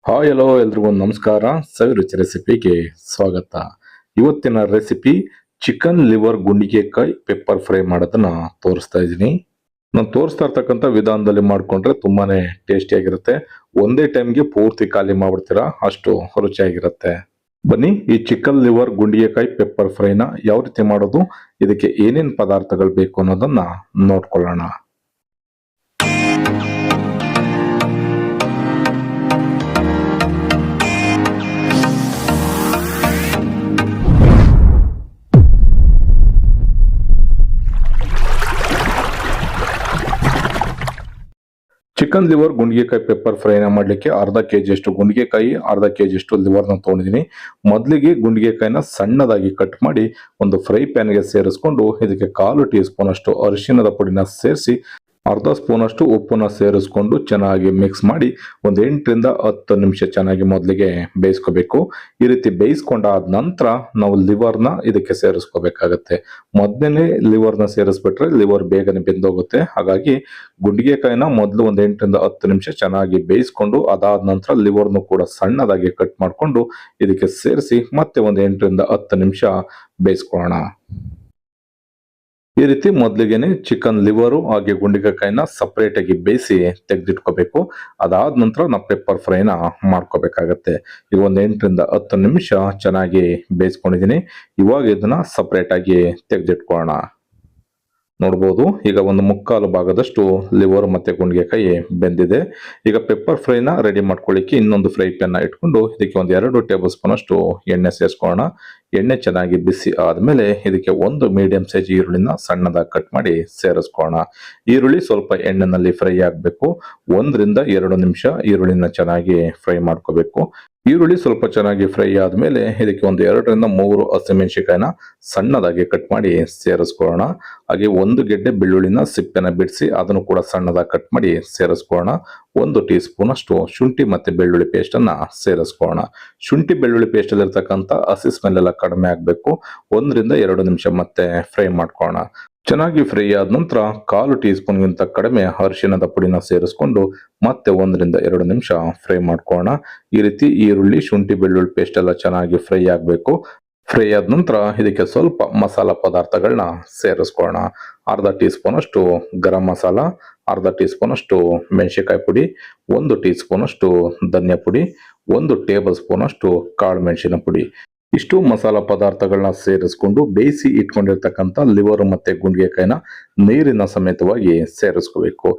Hi hello ಎಲ್ರಿಗೂ ನಮಸ್ಕಾರ. ಸವಿರುಚಿ ರೆಸಿಪಿಗೆ ಸ್ವಾಗತ. ಇವತ್ತಿನ ರೆಸಿಪಿ ಚಿಕನ್ ಲಿವರ್ ಗುಂಡಿಗೆಕಾಯಿ ಪೆಪ್ಪರ್ ಫ್ರೈ ಮಾಡೋದನ್ನ ತೋರಿಸ್ತಾ ಇದ್ದೀನಿ. ನಾನು ತೋರಿಸ್ತಾ ಇರ್ತಕ್ಕಂಥ ವಿಧಾನದಲ್ಲಿ ಮಾಡ್ಕೊಂಡ್ರೆ ತುಂಬಾನೇ ಟೇಸ್ಟಿಯಾಗಿರುತ್ತೆ. ಒಂದೇ ಟೈಮ್ಗೆ ಪೂರ್ತಿ ಖಾಲಿ ಮಾಡ್ಬಿಡ್ತೀರಾ, ಅಷ್ಟು ರುಚಿಯಾಗಿರುತ್ತೆ. ಬನ್ನಿ ಈ ಚಿಕನ್ ಲಿವರ್ ಗುಂಡಿಗೆಕಾಯಿ ಪೆಪ್ಪರ್ ಫ್ರೈನ ಯಾವ ರೀತಿ ಮಾಡೋದು, ಇದಕ್ಕೆ ಏನೇನು ಪದಾರ್ಥಗಳು ಬೇಕು ಅನ್ನೋದನ್ನ ನೋಡ್ಕೊಳ್ಳೋಣ. ಚಿಕನ್ ಲಿವರ್ ಗುಂಡಿಗೆಕಾಯಿ ಪೆಪ್ಪರ್ ಫ್ರೈನ ಮಾಡಲಿಕ್ಕೆ ಅರ್ಧ ಕೆಜಿ ಅಷ್ಟು ಗುಂಡಿಗೆಕಾಯಿ, ಅರ್ಧ ಕೆಜಿ ಅಷ್ಟು ಲಿವರ್ನ ತೊಗೊಂಡಿದ್ದೀನಿ. ಮೊದಲಿಗೆ ಗುಂಡಿಗೆಕಾಯಿನ ಸಣ್ಣದಾಗಿ ಕಟ್ ಮಾಡಿ ಒಂದು ಫ್ರೈ ಪ್ಯಾನ್ಗೆ ಸೇರಿಸ್ಕೊಂಡು ಇದಕ್ಕೆ 1/4 ಟೀ ಸ್ಪೂನ್ ಅಷ್ಟು ಅರಿಶಿಣದ ಪುಡಿನ ಸೇರಿಸಿ ಅರ್ಧ ಸ್ಪೂನ್ ಅಷ್ಟು ಉಪ್ಪನ್ನ ಸೇರಿಸ್ಕೊಂಡು ಚೆನ್ನಾಗಿ ಮಿಕ್ಸ್ ಮಾಡಿ ಒಂದು 8 ರಿಂದ 10 ನಿಮಿಷ ಚೆನ್ನಾಗಿ ಮೊದಲಿಗೆ ಬೇಯಿಸ್ಕೋಬೇಕು. ಈ ರೀತಿ ಬೇಯಿಸ್ಕೊಂಡಾದ ನಂತರ ನಾವು ಲಿವರ್ನ ಇದಕ್ಕೆ ಸೇರಿಸ್ಕೋಬೇಕಾಗತ್ತೆ. ಮೊದಲನೇ ಲಿವರ್ನ ಸೇರಿಸ್ಬಿಟ್ರೆ ಲಿವರ್ ಬೇಗನೆ ಬೆಂದೋಗುತ್ತೆ. ಹಾಗಾಗಿ ಗುಂಡಿಗೆಕಾಯಿನ ಮೊದಲು ಒಂದು 8 ರಿಂದ 10 ನಿಮಿಷ ಚೆನ್ನಾಗಿ ಬೇಯಿಸ್ಕೊಂಡು ಅದಾದ ನಂತರ ಲಿವರ್ನು ಕೂಡ ಸಣ್ಣದಾಗಿ ಕಟ್ ಮಾಡಿಕೊಂಡು ಇದಕ್ಕೆ ಸೇರಿಸಿ ಮತ್ತೆ ಒಂದು 8 ರಿಂದ 10 ನಿಮಿಷ ಬೇಯಿಸ್ಕೊಳ್ಳೋಣ. ಈ ರೀತಿ ಮೊದಲಿಗೆನೆ ಚಿಕನ್ ಲಿವರು ಹಾಗೆ ಗುಂಡಿಗೆಕಾಯಿನ ಸಪರೇಟ್ ಆಗಿ ಬೇಯಿಸಿ ತೆಗೆದಿಟ್ಕೋಬೇಕು. ಅದಾದ ನಂತರ ನಾವು ಪೆಪ್ಪರ್ ಫ್ರೈನ ಮಾಡ್ಕೋಬೇಕಾಗತ್ತೆ. ಈಗ ಒಂದು 8 ರಿಂದ 10 ನಿಮಿಷ ಚೆನ್ನಾಗಿ ಬೇಯಿಸ್ಕೊಂಡಿದ್ದೀನಿ. ಇವಾಗ ಇದನ್ನ ಸಪರೇಟ್ ಆಗಿ ತೆಗೆದಿಟ್ಕೊಳ್ಳೋಣ. ನೋಡ್ಬೋದು, ಈಗ ಒಂದು 3/4 ಭಾಗದಷ್ಟು ಲಿವರ್ ಮತ್ತೆ ಗುಂಡಿಗೆಕಾಯಿ ಬೆಂದಿದೆ. ಈಗ ಪೆಪ್ಪರ್ ಫ್ರೈನ ರೆಡಿ ಮಾಡ್ಕೊಳ್ಳಿಕ್ಕೆ ಇನ್ನೊಂದು ಫ್ರೈ ಪ್ಯಾನ್ ಇಟ್ಕೊಂಡು ಇದಕ್ಕೆ ಒಂದು 2 ಟೇಬಲ್ ಸ್ಪೂನ್ ಅಷ್ಟು ಎಣ್ಣೆ ಸೇರಿಸ್ಕೊಳ್ಳೋಣ. ಎಣ್ಣೆ ಚೆನ್ನಾಗಿ ಬಿಸಿ ಆದ್ಮೇಲೆ ಇದಕ್ಕೆ ಒಂದು ಮೀಡಿಯಂ ಸೈಜ್ ಈರುಳ್ಳಿನ ಸಣ್ಣದಾಗಿ ಕಟ್ ಮಾಡಿ ಸೇರಿಸ್ಕೊಳ್ಳೋಣ. ಈರುಳ್ಳಿ ಸ್ವಲ್ಪ ಎಣ್ಣೆನಲ್ಲಿ ಫ್ರೈ ಆಗಬೇಕು. 1 ರಿಂದ 2 ನಿಮಿಷ ಈರುಳ್ಳಿನ ಚೆನ್ನಾಗಿ ಫ್ರೈ ಮಾಡ್ಕೋಬೇಕು. ಈರುಳ್ಳಿ ಸ್ವಲ್ಪ ಚೆನ್ನಾಗಿ ಫ್ರೈ ಆದ್ಮೇಲೆ ಇದಕ್ಕೆ ಒಂದು 2 ರಿಂದ 3 ಹಸಿಮೆಣಸಿನಕಾಯಿನ ಸಣ್ಣದಾಗಿ ಕಟ್ ಮಾಡಿ ಸೇರಿಸ್ಕೊಳ್ಳೋಣ. ಹಾಗೆ 1 ಗೆಡ್ಡೆ ಬೆಳ್ಳುಳ್ಳಿನ ಸಿಪ್ಪೆನ ಬಿಡಿಸಿ ಅದನ್ನು ಕೂಡ ಸಣ್ಣದಾಗಿ ಕಟ್ ಮಾಡಿ ಸೇರಿಸ್ಕೊಳ್ಳೋಣ. 1 ಟೀ ಸ್ಪೂನ್ ಅಷ್ಟು ಶುಂಠಿ ಮತ್ತೆ ಬೆಳ್ಳುಳ್ಳಿ ಪೇಸ್ಟ್ ಅನ್ನ ಸೇರಿಸ್ಕೊಳ್ಳೋಣ. ಶುಂಠಿ ಬೆಳ್ಳುಳ್ಳಿ ಪೇಸ್ಟ್ ಅಲ್ಲಿ ಇರ್ತಕ್ಕಂಥ ಹಸಿ ಸ್ಮೆಲ್ ಎಲ್ಲ ಕಡಿಮೆ ಆಗಬೇಕು. 1 ರಿಂದ 2 ನಿಮಿಷ ಮತ್ತೆ ಫ್ರೈ ಮಾಡ್ಕೊಳ್ಳೋಣ. ಚೆನ್ನಾಗಿ ಫ್ರೈ ಆದ ನಂತರ 1/4 ಟೀ ಸ್ಪೂನ್ ಗಿಂತ ಕಡಿಮೆ ಅರಿಶಿಣದ ಪುಡಿನ ಸೇರಿಸ್ಕೊಂಡು ಮತ್ತೆ 1 ರಿಂದ 2 ನಿಮಿಷ ಫ್ರೈ ಮಾಡ್ಕೊಳ್ಳೋಣ. ಈ ರೀತಿ ಈರುಳ್ಳಿ ಶುಂಠಿ ಬೆಳ್ಳುಳ್ಳಿ ಪೇಸ್ಟ್ ಎಲ್ಲ ಚೆನ್ನಾಗಿ ಫ್ರೈ ಆಗಬೇಕು. ಫ್ರೈ ಆದ ನಂತರ ಇದಕ್ಕೆ ಸ್ವಲ್ಪ ಮಸಾಲಾ ಪದಾರ್ಥಗಳನ್ನ ಸೇರಿಸ್ಕೊಳ್ಳೋಣ. ಅರ್ಧ ಟೀ ಸ್ಪೂನ್ ಅಷ್ಟು ಗರಂ ಮಸಾಲ, ಅರ್ಧ ಟೀ ಸ್ಪೂನ್ ಅಷ್ಟು ಮೆಣಸಿನಕಾಯಿ ಪುಡಿ, 1 ಟೀ ಸ್ಪೂನ್ ಅಷ್ಟು ಧನಿಯಾ ಪುಡಿ, 1 ಟೇಬಲ್ ಸ್ಪೂನ್ ಅಷ್ಟು ಕಾಳು ಮೆಣಸಿನ ಪುಡಿ. ಇಷ್ಟು ಮಸಾಲಾ ಪದಾರ್ಥಗಳನ್ನ ಸೇರಿಸ್ಕೊಂಡು ಬೇಯಿಸಿ ಇಟ್ಕೊಂಡಿರ್ತಕ್ಕಂಥ ಲಿವರ್ ಮತ್ತೆ ಗುಂಡಿಗೆಕಾಯಿನ ನೀರಿನ ಸಮೇತವಾಗಿ ಸೇರಿಸ್ಕೋಬೇಕು.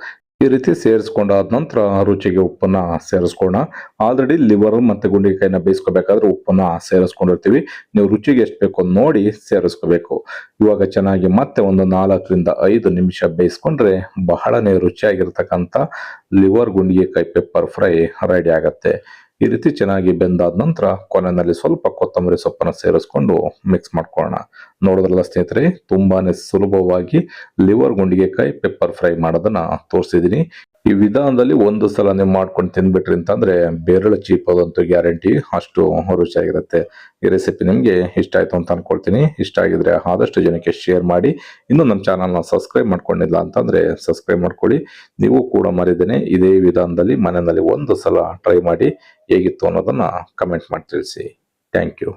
ಈ ರೀತಿ ಸೇರಿಸ್ಕೊಂಡಾದ ನಂತರ ರುಚಿಗೆ ಉಪ್ಪನ್ನ ಸೇರಿಸ್ಕೊಳ್ಳೋಣ. ಆಲ್ರೆಡಿ ಲಿವರ್ ಮತ್ತೆ ಗುಂಡಿಗೆಕಾಯಿನ ಬೇಯಿಸ್ಕೋಬೇಕಾದ್ರೆ ಉಪ್ಪನ್ನ ಸೇರಿಸ್ಕೊಂಡಿರ್ತೀವಿ. ನೀವು ರುಚಿಗೆ ಎಷ್ಟು ಬೇಕೋ ನೋಡಿ ಸೇರಿಸ್ಕೋಬೇಕು. ಇವಾಗ ಚೆನ್ನಾಗಿ ಮತ್ತೆ ಒಂದು 4 ರಿಂದ 5 ನಿಮಿಷ ಬೇಯಿಸ್ಕೊಂಡ್ರೆ ಬಹಳನೇ ರುಚಿಯಾಗಿರ್ತಕ್ಕಂಥ ಲಿವರ್ ಗುಂಡಿಗೆಕಾಯಿ ಪೆಪ್ಪರ್ ಫ್ರೈ ರೆಡಿ ಆಗತ್ತೆ. ಈ ರೀತಿ ಚೆನ್ನಾಗಿ ಬೆಂದಾದ ನಂತರ ಕೊನೆಯಲ್ಲಿ ಸ್ವಲ್ಪ ಕೊತ್ತಂಬರಿ ಸೊಪ್ಪನ್ನು ಸೇರಿಸ್ಕೊಂಡು ಮಿಕ್ಸ್ ಮಾಡ್ಕೊಳ್ಳೋಣ. ನೋಡಿದ್ರಲ್ಲ ಸ್ನೇಹಿತರೆ, ತುಂಬಾನೇ ಸುಲಭವಾಗಿ ಲಿವರ್ ಗುಂಡಿಗೆಕಾಯಿ ಪೆಪ್ಪರ್ ಫ್ರೈ ಮಾಡೋದನ್ನ ತೋರಿಸಿದೀನಿ. ಈ ವಿಧಾನದಲ್ಲಿ ಒಂದು ಸಲ ನೀವು ಮಾಡ್ಕೊಂಡು ತಿನ್ಬಿಟ್ರಿ ಅಂತಂದ್ರೆ ಬೆರಳು ಚೀಪೋದಂತೂ ಗ್ಯಾರಂಟಿ, ಅಷ್ಟು ರುಚಿಯಾಗಿರುತ್ತೆ. ಈ ರೆಸಿಪಿ ನಿಮ್ಗೆ ಇಷ್ಟ ಆಯ್ತು ಅಂತ ಅನ್ಕೊಳ್ತೀನಿ. ಇಷ್ಟ ಆಗಿದ್ರೆ ಆದಷ್ಟು ಜನಕ್ಕೆ ಶೇರ್ ಮಾಡಿ. ಇನ್ನು ನಮ್ಮ ಚಾನಲ್ನ ಸಬ್ಸ್ಕ್ರೈಬ್ ಮಾಡ್ಕೊಂಡಿಲ್ಲ ಅಂತಂದ್ರೆ ಸಬ್ಸ್ಕ್ರೈಬ್ ಮಾಡ್ಕೊಳ್ಳಿ. ನೀವು ಕೂಡ ಮರಿದೇನೆ ಇದೇ ವಿಧಾನದಲ್ಲಿ ಮನೆಯಲ್ಲಿ ಒಂದು ಸಲ ಟ್ರೈ ಮಾಡಿ ಹೇಗಿತ್ತು ಅನ್ನೋದನ್ನ ಕಮೆಂಟ್ ಮಾಡಿ ತಿಳಿಸಿ. Thank you.